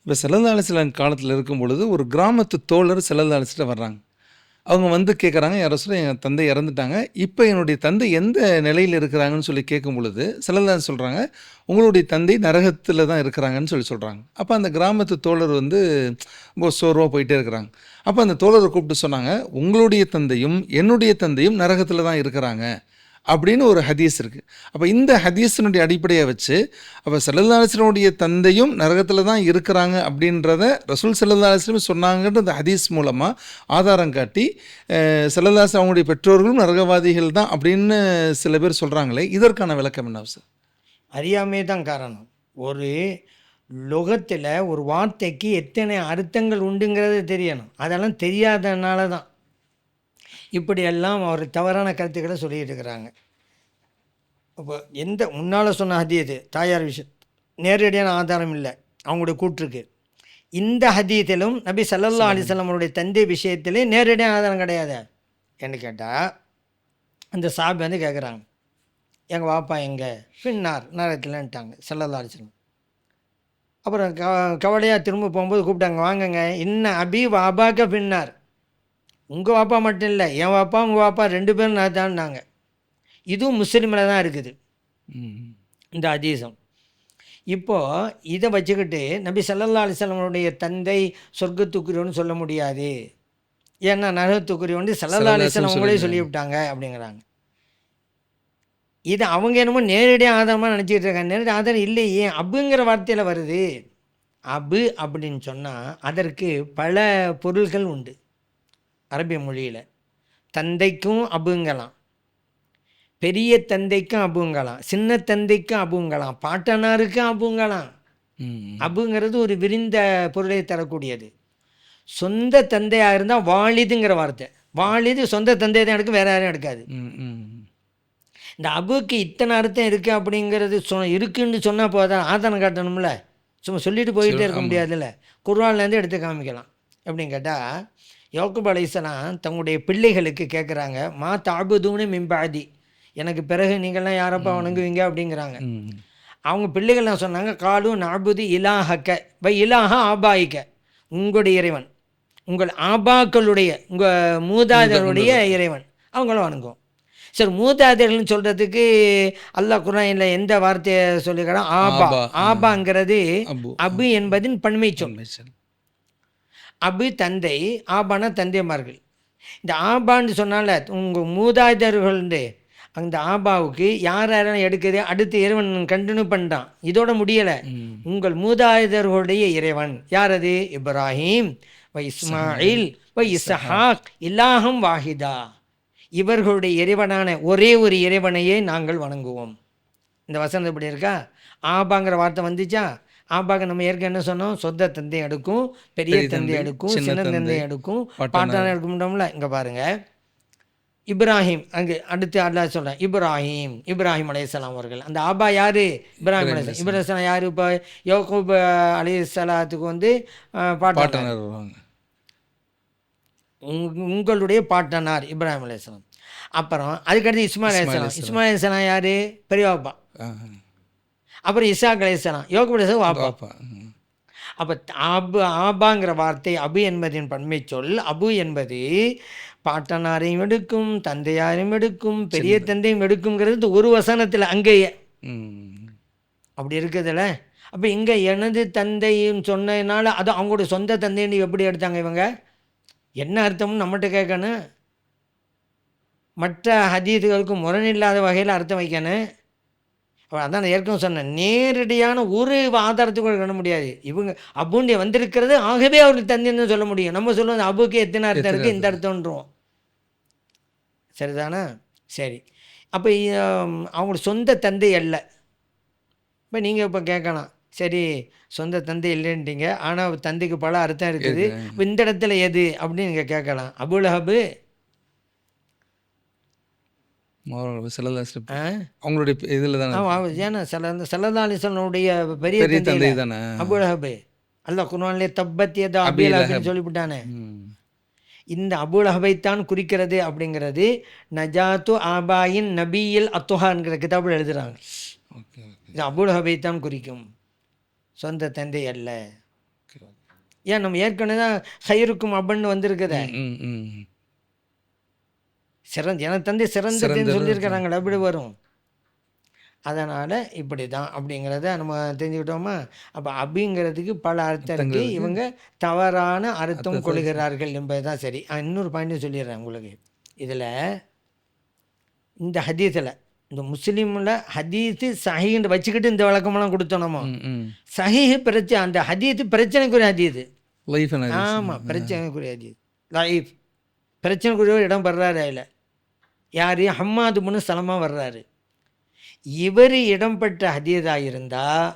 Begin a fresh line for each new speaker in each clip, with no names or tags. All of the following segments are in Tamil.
இப்போ ஸல்லல்லாஹு அலைஹி வஸல்லம் காலத்தில் இருக்கும் பொழுது ஒரு கிராமத்து தோழர் ஸல்லல்லாஹு அலைஹி வஸல்லம் வர்றாங்க. அவங்க வந்து கேட்குறாங்க, "யா ரசூலல்லாஹ், என் தந்தை இறந்துட்டாங்க. இப்போ என்னுடைய தந்தை எந்த நிலையில் இருக்கிறாங்கன்னு சொல்லி கேட்கும் பொழுது ஸல்லல்லாஹு சொல்கிறாங்க, உங்களுடைய தந்தை நரகத்தில் தான் இருக்கிறாங்கன்னு சொல்கிறாங்க. அப்போ அந்த கிராமத்து தோழர் வந்து ரொம்ப சோர்வாக போயிட்டே இருக்கிறாங்க. அப்போ அந்த தோழரை கூப்பிட்டு சொன்னாங்க, "உங்களுடைய தந்தையும் என்னுடைய தந்தையும் நரகத்தில் தான் இருக்கிறாங்க." அப்படின்னு ஒரு ஹதீஸ் இருக்குது. அப்போ இந்த ஹதீஸினுடைய அடிப்படையை வச்சு அப்போ ஸல்லல்லாஹு அலைஹி வஸல்லம் தந்தையும் நரகத்தில் தான் இருக்கிறாங்க அப்படின்றத ரசூல் ஸல்லல்லாஹு அலைஹி வஸல்லம் சொன்னாங்கன்ற அந்த ஹதீஸ் மூலமாக ஆதாரம் காட்டி ஸல்லல்லாஹு அலைஹி வஸல்லம் அவங்களுடைய பெற்றோர்களும் நரகவாதிகள் தான் அப்படின்னு சில பேர் சொல்கிறாங்களே, இதற்கான விளக்கம் என்ன சார்?
அறியாமே தான் காரணம். ஒரு லொகத்தில் ஒரு வார்த்தைக்கு எத்தனை அர்த்தங்கள் உண்டுங்கிறது தெரியணும். அதெல்லாம் தெரியாதனால தான் இப்படியெல்லாம் ஒரு தவறான கருத்துக்களை சொல்லிட்டு இருக்கிறாங்க. இப்போ எந்த முன்னால் சொன்ன ஹதீது தாயார் விஷயம் நேரடியான ஆதாரம் இல்லை, அவங்களுடைய கூற்றுக்கு. இந்த ஹதீத்திலும் நபி ஸல்லல்லாஹு அலைஹி வஸல்லம் அவருடைய தந்தை விஷயத்திலே நேரடியான ஆதாரம் கிடையாது. என்ன கேட்டால், அந்த சாபி வந்து கேட்குறாங்க, எங்கள் வாப்பா எங்கே? பின்னார் நரகத்தில்ன்ட்டாங்க ஸல்லல்லாஹு அலைஹி வஸல்லம். அப்புறம் கவலையாக திரும்ப போகும்போது கூப்பிட்டாங்க, வாங்கங்க, இன்ன அபி வாபாக்க பின்னார். உங்கள் வாப்பா மட்டும் இல்லை, என் வாப்பா உங்கள் வாப்பா 2 பேரும் நான் தான்னாங்க. இதுவும் முஸ்லீமில் தான் இருக்குது இந்த ஹதீஸும். இப்போது இதை வச்சுக்கிட்டு நபி ஸல்லல்லாஹு அலைஹி வஸல்லம் தந்தை சொர்க்கத்துக்குரியவன்னு சொல்ல முடியாது, ஏன்னா நரகத்துக்குரியவன் ஸல்லல்லாஹு அலைஹி வஸல்லம் அவங்களே சொல்லிவிட்டாங்க அப்படிங்கிறாங்க. இது அவங்க என்னமோ நேரடியாக ஆதாரமாக நினச்சிக்கிட்டு இருக்காங்க. நேரடி ஆதாரம் இல்லையே, அபுங்கிற வார்த்தையில் வருது. அபு அப்படின்னு சொன்னால் அதற்கு பல பொருள்கள் உண்டு அரபிய மொழியில். தந்தைக்கும் அபுங்கலாம், பெரிய தந்தைக்கும் அபுங்கலாம், சின்ன தந்தைக்கும் அபுங்கலாம், பாட்டனாருக்கும் அபுங்கலாம். அபுங்கிறது ஒரு விரிந்த பொருளை தரக்கூடியது. சொந்த தந்தையாக இருந்தால் வாலிதுங்கிற வார்த்தை, வாலிது சொந்த தந்தை தான் எடுக்கும், வேறு யாரும் எடுக்காது. இந்த அபுக்கு இத்தனை அர்த்தம் இருக்குது அப்படிங்கிறது இருக்குன்னு சொன்னால் போதான், ஆதாரம் காட்டணும்ல. சும்மா சொல்லிட்டு போயிட்டே இருக்க முடியாதுல்ல. குர்ஆன்லேருந்து எடுத்து காமிக்கலாம். எப்படின்னு கேட்டால், யாக்கூப் அலைஹிஸ்ஸலாம் தங்களுடைய பிள்ளைகளுக்கு கேட்குறாங்க, மா தஅபுதூன மின் பஅதி, எனக்கு பிறகு நீங்கள்லாம் யாரப்பா வணங்குவீங்க அப்படிங்கிறாங்க. அவங்க பிள்ளைகள் நான் சொன்னாங்க, காலு நஅபுது இலாஹக்க வ இலாஹ ஆபாயிக்க, உங்களுடைய இறைவன், உங்கள் ஆபாக்களுடைய உங்கள் மூதாதையருடைய இறைவன், அவங்கள வணங்குவோம். சரி, மூதாதையர்கள்னு சொல்கிறதுக்கு அல்லாஹ் குர்ஆனில் எந்த வார்த்தையை சொல்லிக்கிறான்? ஆபா. ஆபாங்கிறது அபு என்பதின் பன்மை சொல். அபு தந்தை, ஆபானா தந்தைமார்கள். இந்த ஆபான்னு சொன்னால உங்கள் மூதாதையர்கள், அந்த ஆபாவுக்கு யார் யாரெல்லாம் எடுக்குது, அடுத்து இறைவன் கண்டினியூ பண்ணுறான். இதோட முடியலை, உங்கள் மூதாதையர்களுடைய இறைவன் யார் அது? இப்ராஹிம் வ இஸ்மாயில் வ இஸ்ஹாக் இலாஹம் வாஹிதா, இவர்களுடைய இறைவனான ஒரே ஒரு இறைவனையே நாங்கள் வணங்குவோம். இந்த வசனம் எப்படி இருக்கா? ஆபாங்கிற வார்த்தை வந்துச்சா? ஆபாங்க நம்ம ஏற்க என்ன சொன்னோம்? சொந்த தந்தை எடுக்கும், பெரிய தந்தை எடுக்கும், சின்ன தந்தை எடுக்கும், பாட்டான எடுக்கும்ல. இங்கே பாருங்கள், இப்ராஹிம், அங்கே அடுத்து அல்லாஹ் சொல்கிறேன், இப்ராஹிம் அலைஹிஸ்ஸலாம் அவர்கள். அந்த ஆபா யார்? இப்ராஹிம் அலைஹிஸ்ஸலாம். இப்ராஹிம் யார்? இப்போ யாக்கூப் அலைஹிஸ்ஸலாத்துக்கு வந்து பாட்டனார், உங்களுடைய பாட்டனார் இப்ராஹிம் அலைஹிஸ்ஸலாம். அப்புறம் அதுக்கடுத்து இஸ்மாயில் அலைஹிஸ்ஸலாம். இஸ்மாயில் அலைஹிஸ்ஸலாம் யார்? பெரியவாப்பா. அப்புறம் இஸ்ஹாக் அலைஹிஸ்ஸலாம், யாக்கூப் அலைஹிஸ்ஸலாம் வாப்பா. அப்போ ஆபாங்கிற வார்த்தை அபு என்பதின் பன்மை சொல். அபு என்பது பாட்டனாரையும் எடுக்கும், தந்தையாரையும் எடுக்கும், பெரிய தந்தையும் எடுக்குங்கிறது ஒரு வசனத்தில் அங்கேயே அப்படி இருக்குதுல்ல. அப்போ இங்கே எனது தந்தைன்னு சொன்னதுனால அது அவங்களுடைய சொந்த தந்தைன்னு எப்படி எடுத்தாங்க இவங்க? என்ன அர்த்தம்னு நம்மகிட்ட கேட்கணும். மற்ற ஹதீதுகளுக்கு முரணில்லாத வகையில் அர்த்தம் வைக்கணும். அதான் நான் ஏற்கனவே சொன்னேன், நேரடியான ஒரு ஆதாரத்துக்கு காண முடியாது. இவங்க அபுண்டி வந்திருக்கிறது, ஆகவே அவருக்கு தந்தைன்னு சொல்ல முடியும். நம்ம சொல்லுவோம் அபுக்கு எத்தனை அர்த்தம் இருக்குது, இந்த அர்த்தம்ன்றோம். சரிதானே? சரி, அப்போ அவங்களோட சொந்த தந்தை அல்ல. இப்போ நீங்கள் இப்போ கேட்கலாம், சரி சொந்த தந்தை இல்லைன்ட்டீங்க, ஆனால் தந்தைக்கு பல அர்த்தம் இருக்குது, இப்போ இந்த இடத்துல எது அப்படின்னு நீங்கள் கேட்கலாம். அபுலஹபு
அவங்களுடைய இதில் தானே,
ஏன்னா ஸல்லல்லாஹு அலைஹி வஸல்லம் பெரிய தந்தை தானே அபுலஹபு. அல்லாஹ் குர்ஆனிலே தப்பத் யதா அபீ லஹப்னு சொல்லிவிட்டானே. இந்த அபுலஹபைத்தான் குறிக்கிறது அப்படிங்கிறது நஜாத்து ஆபாயின் நபியில் அத்துஹான்கிற கிதாபில் எழுதுகிறாங்க. இது அபுலஹபைத்தான் குறிக்கும், சொந்த தந்தை அல்ல. ஏன் நம்ம ஏற்கனவே தான் ஹைருக்கும் அப்படின்னு வந்திருக்குதே.
ம், ம், ம்.
எனக்கு தந்தை சிறந்ததுன்னு
சிறந்தது.
சொல்லியிருக்கிறாங்களே, எப்படி வரும்? அதனால் இப்படி தான் அப்படிங்கிறத நம்ம தெரிஞ்சுக்கிட்டோமா? அப்போ அபிங்கிறதுக்கு பல அர்த்தம் இருக்குது.
அர்த்தங்களுக்கு
இவங்க தவறான அர்த்தம்
அர்த்தத்தை
கொள்கிறார்கள் என்பது தான் சரி. இன்னொரு பாயிண்ட்டு சொல்லிடுறேன் உங்களுக்கு. இதில் இந்த ஹதீஸில் இந்த முஸ்லீமில் ஹதீஸு சஹீன்னு வச்சுக்கிட்டு இந்த விளக்கமெல்லாம் கொடுத்தோம்.
ம், ம்.
சஹீஹ் பிரச்சனை, அந்த ஹதீஸு பிரச்சனைக்குரிய ஹதீஸு.
லைஃப் அண்ட் ஹதீஸ்.
ஆமாம், பிரச்சனைக்குரிய ஹதீஸ். லைஃப் பிரச்சனைக்குரிய இடம் வர்றாரு. அதில் யார்? ஹம்மாது பின் சலமா வர்றாரு. இவர் இடம்பெற்ற ஹதீஸாக இருந்தால்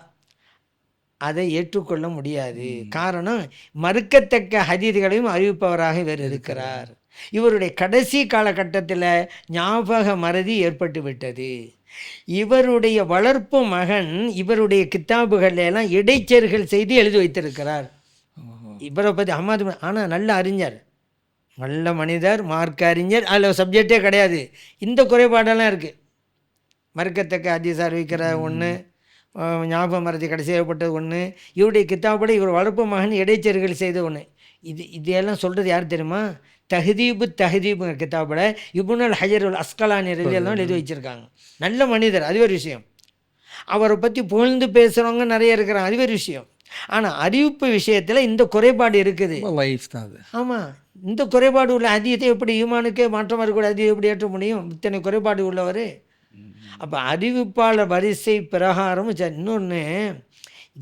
அதை ஏற்றுக்கொள்ள முடியாது. காரணம், மறுக்கத்தக்க ஹதீதுகளையும் அறிவிப்பவராக இவர் இருக்கிறார். இவருடைய கடைசி காலகட்டத்தில் ஞாபக மறதி ஏற்பட்டு விட்டது. இவருடைய வளர்ப்பு மகன் இவருடைய கித்தாபுகள் எல்லாம் இடைச்சேர்கள் செய்து எழுதி வைத்திருக்கிறார். இவரை பற்றி அஹ்மது, ஆனால் நல்ல அறிஞர், நல்ல மனிதர், மார்க்க அறிஞர், அதில் சப்ஜெக்டே கிடையாது. இந்த குறைபாடெல்லாம் இருக்குது. மறுக்கத்தக்க ஹதீஸ் அறிவிக்கிற ஒன்று, ஞாபக மறதி கடைசி ஏற்பட்டது ஒன்று, இவருடைய கித்தாபோட இவர் வளர்ப்பு மகன் இடைச்சேர்கள் செய்த ஒன்று. இதையெல்லாம் சொல்கிறது யார் தெரியுமா? தஹதீபுங்கிற கித்தாபோட இப்னுல் ஹஜர் அல் அஸ்கலானி எல்லாம் எழுதி வச்சுருக்காங்க. நல்ல மனிதர், அது ஒரு விஷயம். அவரை பற்றி புகழ்ந்து பேசுகிறவங்க நிறைய இருக்கிறாங்க, அது ஒரு விஷயம். ஆனால் அறிவிப்பு விஷயத்தில் இந்த குறைபாடு இருக்குது.
லைஃப் தான் அது.
ஆமாம், இந்த குறைபாடு உள்ள ஹதீஸை எப்படி ஈமானுக்கே மாற்றம் வரக்கூடிய ஹதீஸ் எப்படி ஏற்ற முடியும்? இத்தனை குறைபாடு உள்ளவர். அப்போ அறிவிப்பாளர் வரிசை பிரகாரம் இன்னொன்று,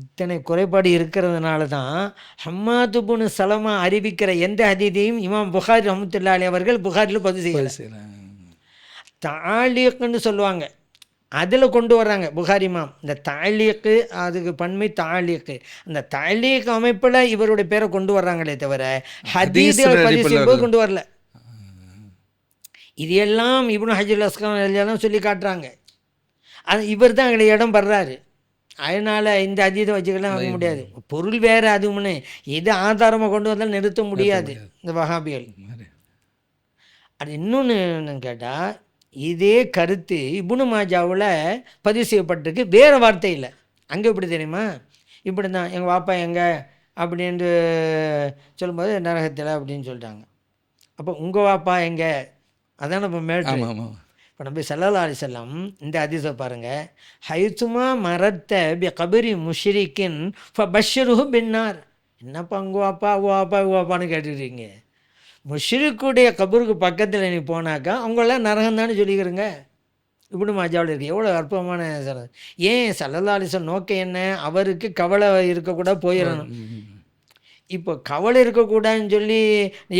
இத்தனை குறைபாடு இருக்கிறதுனால தான் ஹம்மாது பின் சலமா அறிவிக்கிற எந்த ஹதீஸையும் இமாம் புகாரி ரஹ்மத்துல்லாஹி அலைஹி அவர்கள் புகாரில் பதிவு செய்யல. தாலீக்குன்னு சொல்லுவாங்க, அதில் கொண்டு வர்றாங்க புகாரி இமாம். இந்த தாலீக்கு, அதுக்கு பன்மை தாலீக்கு, அந்த தாலீக் அமைப்பில் இவருடைய பேரை கொண்டு வர்றாங்களே தவிர ஹதீஸுகள் பதிவு செய்யும்போது கொண்டு வரல. இது எல்லாம் இப்னு ஹஜர் அஸ்கலானி எல்லாம் சொல்லி காட்டுறாங்க. அது இவர் தான் எங்களை இடம் படுறாரு. அதனால் இந்த ஹதீஸை வச்சுக்கலாம் வாங்க முடியாது. பொருள் வேறு, அதுவும்னு எது ஆதாரமாக கொண்டு வந்தாலும் நிறுத்த முடியாது இந்த வஹாபிகள். அது இன்னொன்று என்னன்னு கேட்டால், இதே கருத்து இப்னு மாஜாவில் பதிவு செய்யப்பட்டிருக்கு, வேறு வார்த்தை இல்லை. அங்கே எப்படி தெரியுமா? இப்படி தான் எங்கள் வாப்பா எங்கே அப்படின்ட்டு சொல்லும்போது நரகத்தில் அப்படின்னு சொல்லிட்டாங்க. அப்போ உங்கள் வாப்பா எங்கே, அதான் இப்போ மேட்ரு. இப்போ நபி ஸல்லல்லாஹு அலைஹி வஸல்லம் இந்த ஹதீஸை பாருங்கள். ஹைத்துமா மரத்த பி கபரி முஷ்ரிக்கின் ஃபபஷ்ஷிருஹு பின்னார். என்னப்பா உங்கள் வாப்பா வாப்பான்னு கேட்டுக்கிறீங்க? முஷ்ரிக்குடைய கபருக்கு பக்கத்தில் நீ போனாக்கா அவங்களாம் நரகம் தானே சொல்லிக்கிறங்க. இப்னு மாஜாவில் இருக்குது. எவ்வளோ அற்புதமான ஏன் ஸல்லல்லாஹு அலைஹி வஸல்லம் நோக்கம் என்ன? அவருக்கு கவலை இருக்கக்கூடாது, போயிடணும். இப்போ கவலை இருக்கக்கூடாதுன்னு சொல்லி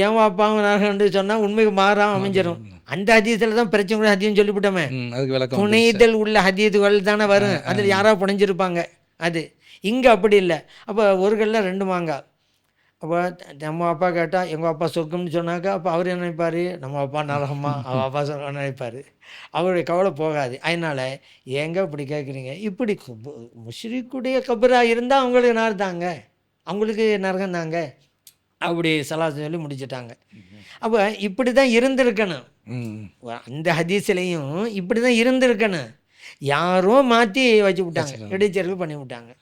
ஏன் வாப்பாவும் நரகம்னு சொன்னால் உண்மைக்கு மாறாமல் அமைஞ்சிடும். அந்த ஹதீஸில் தான் பிரச்சனை கூட ஹதீஸ்னு சொல்லிவிட்டோமே. புனைதல் உள்ள ஹதீதுகள் தானே வரும், அதில் யாராவது புனைஞ்சிருப்பாங்க. அது இங்கே அப்படி இல்லை. அப்போ ஒரு கல்லில் ரெண்டு மாங்காய். அப்போ நம்ம அப்பா கேட்டால் எங்கள் அப்பா சொர்க்கம்னு சொன்னாக்கா அப்போ அவர் என்ன நினைப்பார்? நம்ம அப்பா நரகமா, அவள் அப்பா சொர்க்கம்னு நினைப்பார். அவருடைய கவலை போகாது. அதனால் ஏங்க இப்படி கேட்குறீங்க? இப்படி முஷ்ரிக்குடைய கபராக இருந்தால் அவங்களுக்கு நார் தாங்க, அவங்களுக்கு நரகம் தாங்க, அப்படி சலாசம் சொல்லி முடிச்சுட்டாங்க. அப்போ இப்படி தான் இருந்திருக்கணும். அந்த ஹதீஸ்லையும் இப்படி தான் இருந்திருக்கணும். யாரோ மாற்றி வச்சு விட்டாங்க, இடைச்சேர்வு பண்ணி விட்டாங்க.